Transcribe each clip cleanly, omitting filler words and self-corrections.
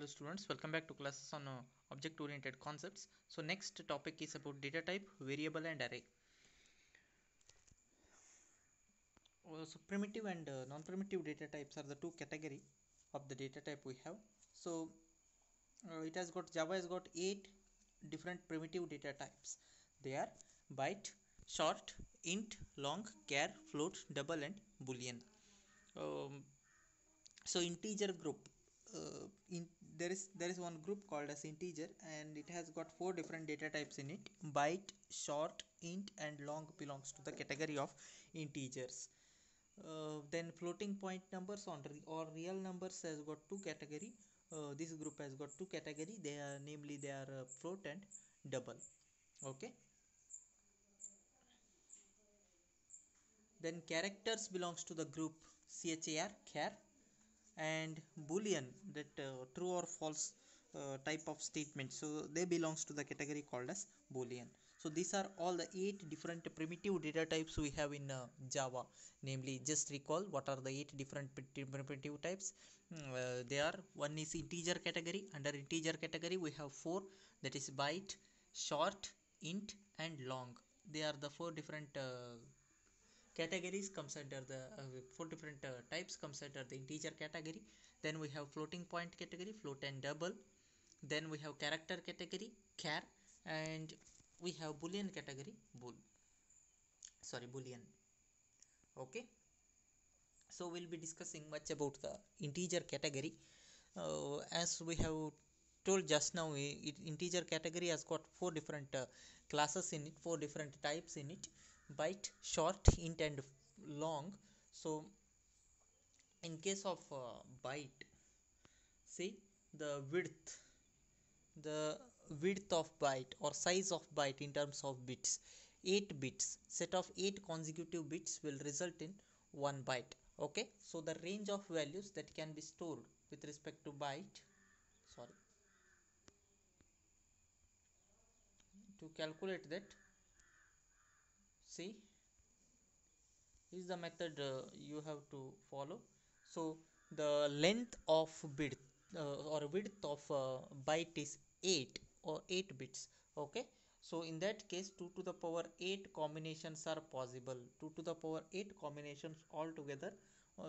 Hello students, welcome back to classes on object oriented concepts. So next topic is about data type, variable and array. So primitive and non-primitive data types are the two category of the data type we have. So Java has got 8 different primitive data types. They are byte, short, int, long, char, float, double and boolean. Um, so integer group, uh, in, there is one group called as integer, and it has got 4 different data types in it. Byte, short, int and long belongs to the category of integers. Then floating point numbers or real numbers has got two category. This group has got two category. They are float and double. Okay. Then characters belongs to the group char, and boolean, that true or false type of statement, so they belongs to the category called as boolean. So these are all the 8 different primitive data types we have in Java. Namely, just recall what are the 8 different primitive types. They are: one is integer category. Under integer category we have 4, that is byte, short, int and long. They are the 4 different categories comes under the 4 different types comes under the integer category. Then we have floating point category, float and double. Then we have character category, char. And we have boolean category, boolean. Okay, so we'll be discussing much about the integer category. As we have told just now, integer category has got 4 different classes in it, 4 different types in it: byte, short, int and long. So in case of byte, see, the width of byte or size of byte in terms of bits, 8 bits, set of 8 consecutive bits will result in 1 byte. Okay, so the range of values that can be stored with respect to byte, sorry, to calculate that, see, is the method you have to follow. So the length of bit or width of byte is 8 or 8 bits. Okay, so in that case 2 to the power 8 combinations are possible. 2 to the power 8 combinations altogether,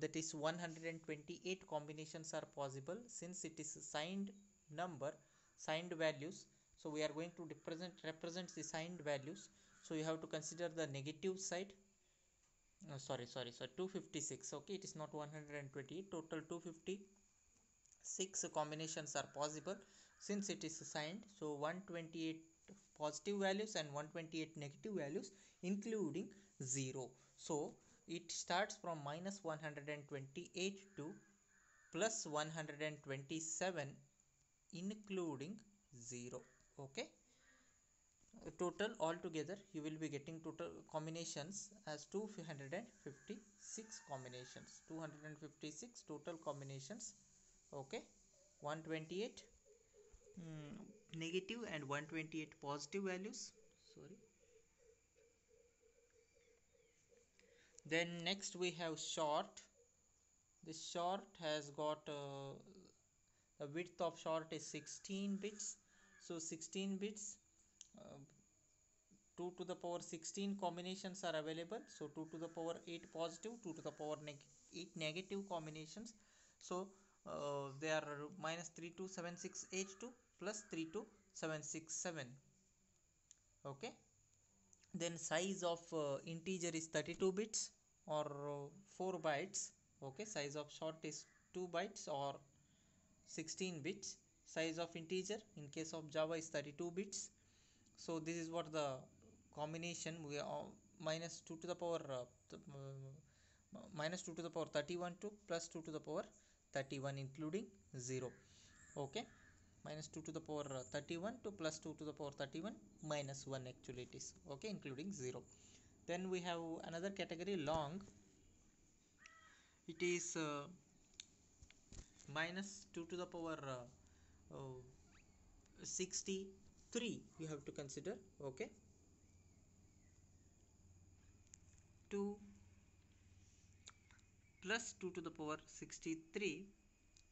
that is 128 combinations are possible. Since it is a signed number, signed values, so we are going to represent the signed values. So you have to consider the negative side. Sorry, 256. Okay, it is not 128. Total 256 combinations are possible since it is signed. So 128 positive values and 128 negative values, including 0. So it starts from minus 128 to plus 127, including 0. Okay, total altogether you will be getting total combinations as 256 combinations, 256 total combinations. Okay, 128 negative and 128 positive values, sorry. Then next we have short. This short has got the width of short is 16 bits. So 16 bits, uh, 2 to the power 16 combinations are available. So 2 to the power 8 positive, 2 to the power 8 negative combinations. So they are minus 3276H2 plus 32767. Okay, then size of integer is 32 bits or 4 bytes. Okay, size of short is 2 bytes or 16 bits. Size of integer in case of Java is 32 bits. So this is what the combination we are, minus 2 to the power minus 2 to the power 31 to plus 2 to the power 31, including 0. Okay, minus 2 to the power 31 to plus 2 to the power 31 minus 1, actually it is. Okay, including 0. Then we have another category, long. It is minus 2 to the power 63 you have to consider. Okay, 2 plus 2 to the power 63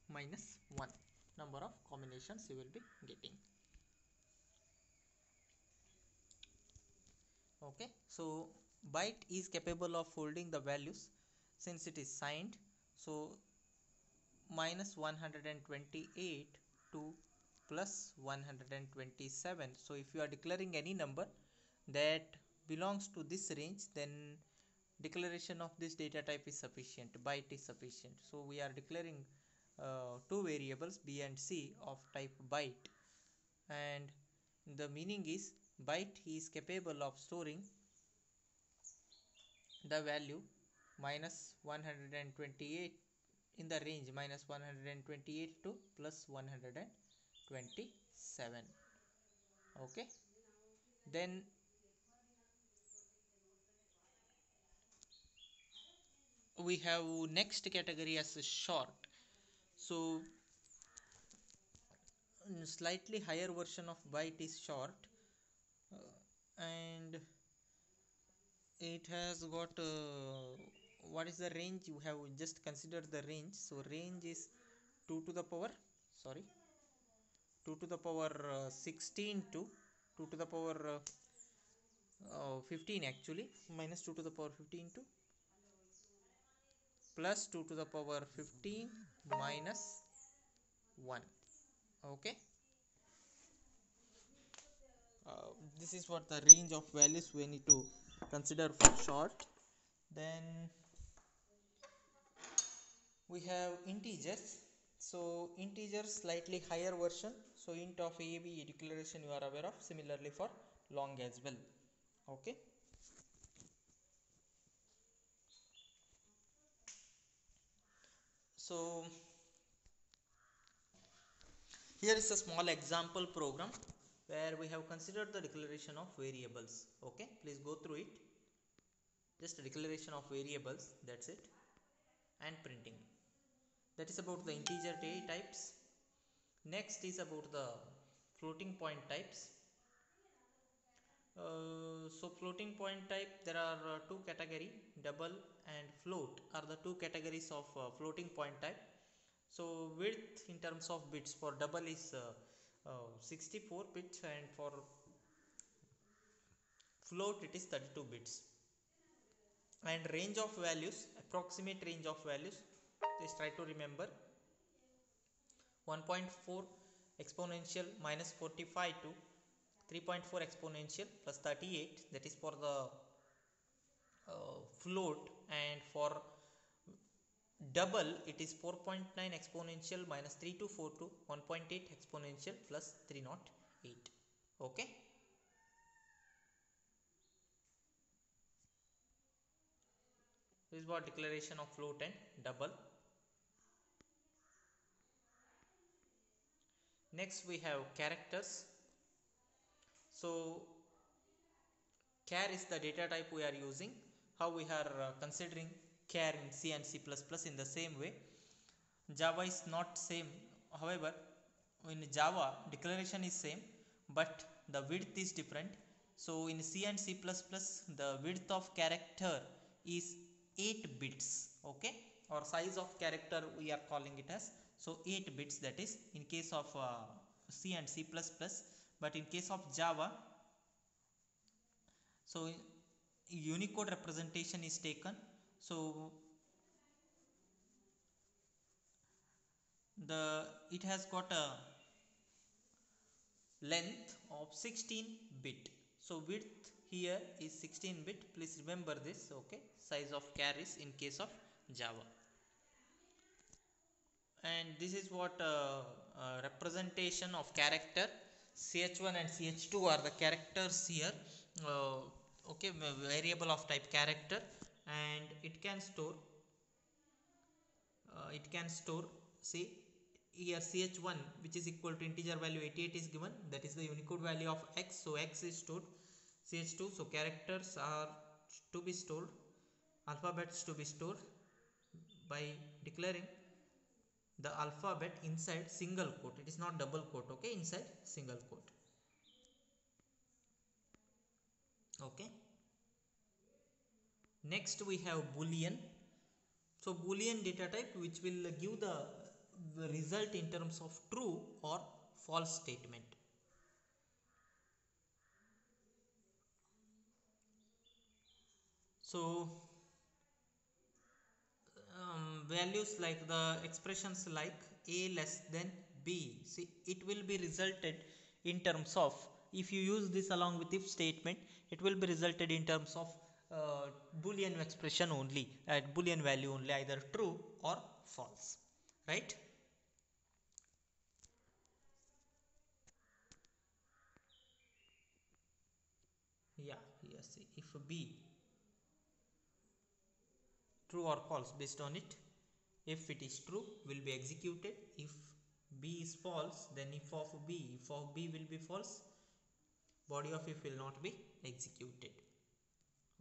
minus 1. number of combinations you will be getting. Okay, so byte is capable of holding the values since it is signed. So minus 128 to plus 127. So if you are declaring any number that belongs to this range, then declaration of this data type is sufficient, byte is sufficient. So we are declaring two variables b and c of type byte, and the meaning is byte is capable of storing the value minus 128 in the range minus 128 to plus 127. Okay, then we have next category as a short. So slightly higher version of byte is short, and it has got what is the range? You have just considered the range. So range is 2 to the power, sorry, 2 to the power 16 to 2 to the power 15 actually, minus 2 to the power 15 to plus 2 to the power 15 minus 1. Okay, this is what the range of values we need to consider for short. Then we have integers. So integers slightly higher version. So int of ab declaration you are aware of, similarly for long as well. Okay, so here is a small example program where we have considered the declaration of variables. Okay, please go through it. Just a declaration of variables, that's it, and printing. That is about the integer types. Next is about the floating point types. So floating point type, there are two category, double and float are the two categories of floating point type. So width in terms of bits for double is 64 bits, and for float it is 32 bits. And range of values, approximate range of values, just try to remember 1.4 exponential minus 45 to 3.4 exponential plus 38, that is for the float, and for double it is 4.9 exponential minus 324 to 1.8 exponential plus 308. Okay, this is what declaration of float and double. Next we have characters. So char is the data type we are using. How we are considering char in C and C++ in the same way. Java is not same. However, in Java declaration is same, but the width is different. So in C and C++, the width of character is 8 bits. Okay, or size of character we are calling it as. So 8 bits, that is in case of C and C++. But in case of Java, so Unicode representation is taken. So it has got a length of 16 bit. So width here is 16 bit, please remember this. Okay, size of char is in case of Java. And this is what representation of character. ch1 and ch2 are the characters here. Okay, variable of type character, and it can store say here ch1, which is equal to integer value 88 is given, that is the Unicode value of x. So x is stored. ch2, so characters are to be stored, alphabets to be stored by declaring the alphabet inside single quote. It is not double quote. Okay, inside single quote. Okay, next we have boolean. So boolean data type which will give the result in terms of true or false statement. So values like the expressions like a less than b, see it will be resulted in terms of, if you use this along with if statement, it will be resulted in terms of boolean expression only, boolean value only, either true or false, right? Yeah, yes, if b true or false, based on it, if it is true will be executed, if b is false, then if of b will be false, body of if will not be executed.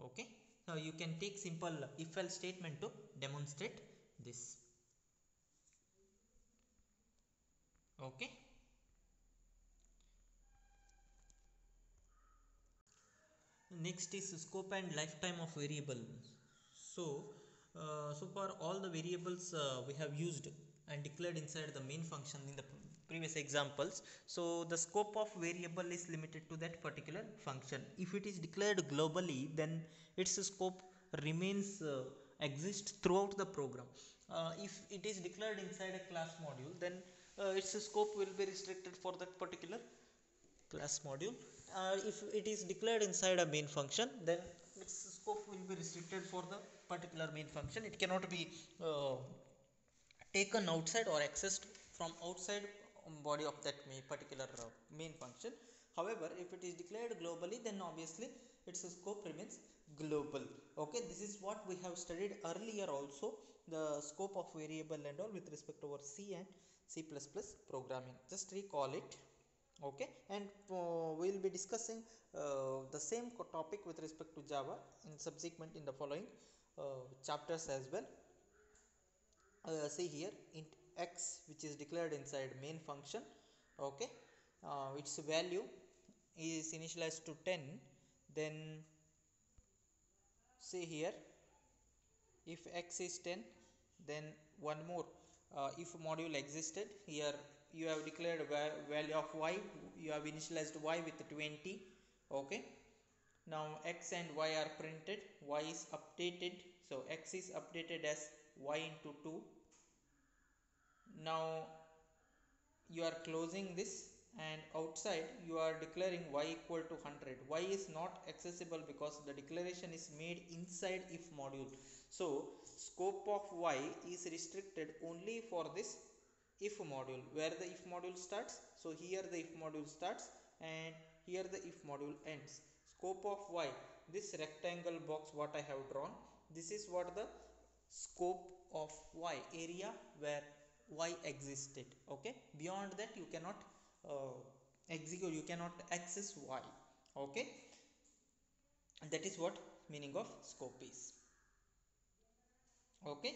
Okay, so you can take simple if else statement to demonstrate this. Okay, next is scope and lifetime of variable. So so far all the variables we have used and declared inside the main function in the previous examples. So the scope of variable is limited to that particular function. If it is declared globally, then its scope remains exists throughout the program. If it is declared inside a class module, then its scope will be restricted for that particular class module. If it is declared inside a main function, then its scope will be restricted for the particular main function. It cannot be uh, taken outside or accessed from outside body of that particular main function. However, if it is declared globally, then obviously its scope remains global. Okay, this is what we have studied earlier also, the scope of variable and all with respect to our C and C++ programming. Just recall it. Okay, and we will be discussing the same topic with respect to Java in subsequent in the following chapters as well. See here, int x, which is declared inside main function. Okay, its value is initialized to 10. Then see here, if x is 10, then one more, if module existed, here you have declared value of y, you have initialized y with 20. Okay, now x and y are printed, y is updated, so x is updated as y into 2. Now you are closing this, and outside you are declaring y equal to 100. Y is not accessible because the declaration is made inside if module. So scope of y is restricted only for this if module, where the if module starts. So here the if module starts and here the if module ends. Scope of y, this rectangle box what I have drawn, this is what the scope of y, area where y existed. Okay, beyond that you cannot execute, you cannot access y. Okay, that is what meaning of scope is. Okay,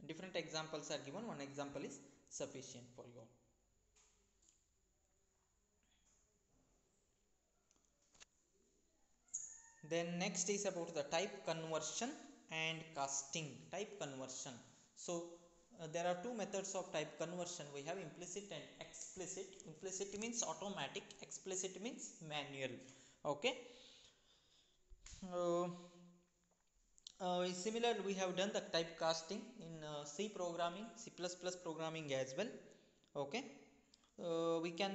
different examples are given, one example is sufficient for you all. Then next is about the type conversion and casting. Type conversion, so there are two methods of type conversion. We have implicit and explicit. Implicit means automatic, explicit means manual. Okay, uh, similar we have done the type casting in C programming, C++ programming as well. Okay, we can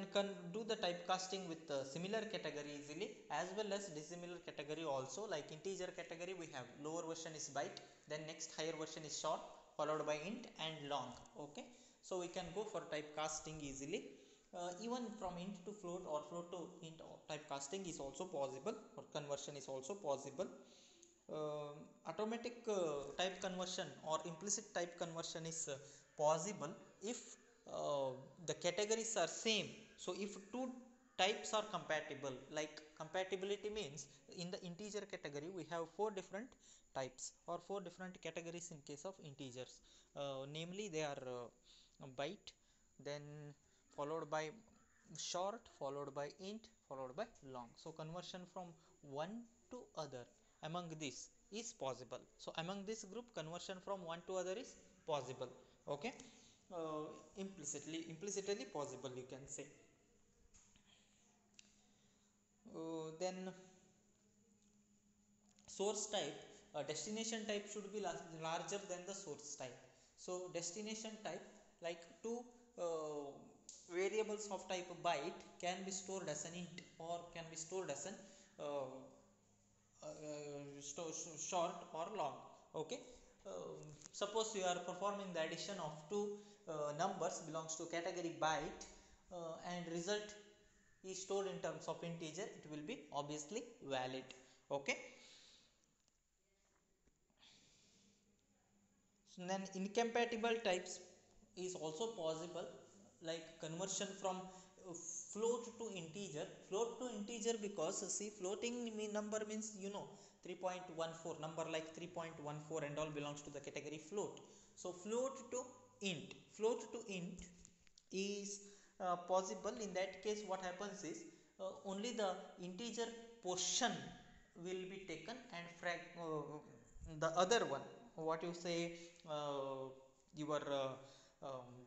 do the typecasting with similar category easily, as well as dissimilar category also. Like integer category, we have lower version is byte, then next higher version is short, followed by int and long. Okay, so we can go for typecasting easily. Even from int to float or float to int, typecasting is also possible, or conversion is also possible. Automatic type conversion or implicit type conversion is possible if uh, the categories are same. So if two types are compatible, like compatibility means in the integer category we have four different types or four different categories in case of integers. Namely they are byte, then followed by short, followed by int, followed by long. So conversion from one to other among this is possible. So among this group, conversion from one to other is possible. Okay, uh, implicitly possible, you can say. Then source type, destination type should be larger than the source type. So destination type, like two uh, variables of type byte can be stored as an int or can be stored as an uh, short or long. Okay. Suppose you are performing the addition of two numbers belongs to category byte, and result is stored in terms of integer, it will be obviously valid. Okay. So then incompatible types is also possible, like conversion from float to integer. Float to integer, because see, floating number means, 3.14 number like 3.14 and all belongs to the category float. So float to int, is possible. In that case, what happens is, only the integer portion will be taken, and the other one, what you say, your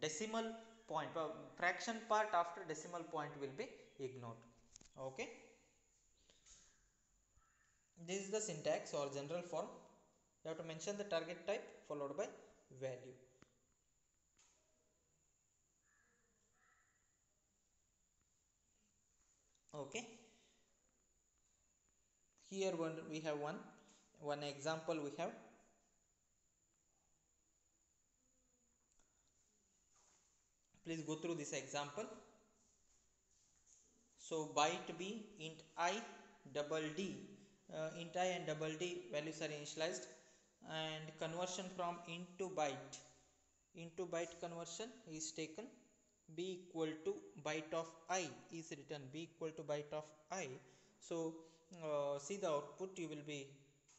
decimal point, fraction part after decimal point will be ignored. Okay. This is the syntax or general form. You have to mention the target type followed by value. Okay. Here we have one example. We have, please go through this example. So byte b int I double d, int I and double d values are initialized, and conversion from int to byte, conversion is taken. B equal to byte of I is written, b equal to byte of I. So see the output you will be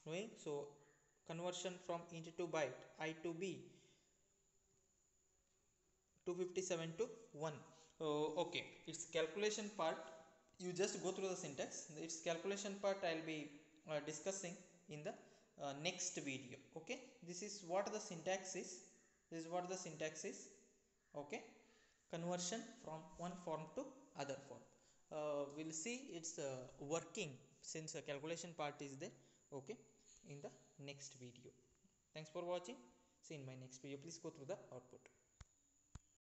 doing. So conversion from int to byte, I to b, 257 to 1. Okay, its calculation part, you just go through the syntax. Its calculation part I'll be discussing in the next video. Okay, this is what the syntax is. Okay, conversion from one form to other form. We'll see its working, since a calculation part is there. Okay, in the next video. Thanks for watching. See in my next video. Please go through the output.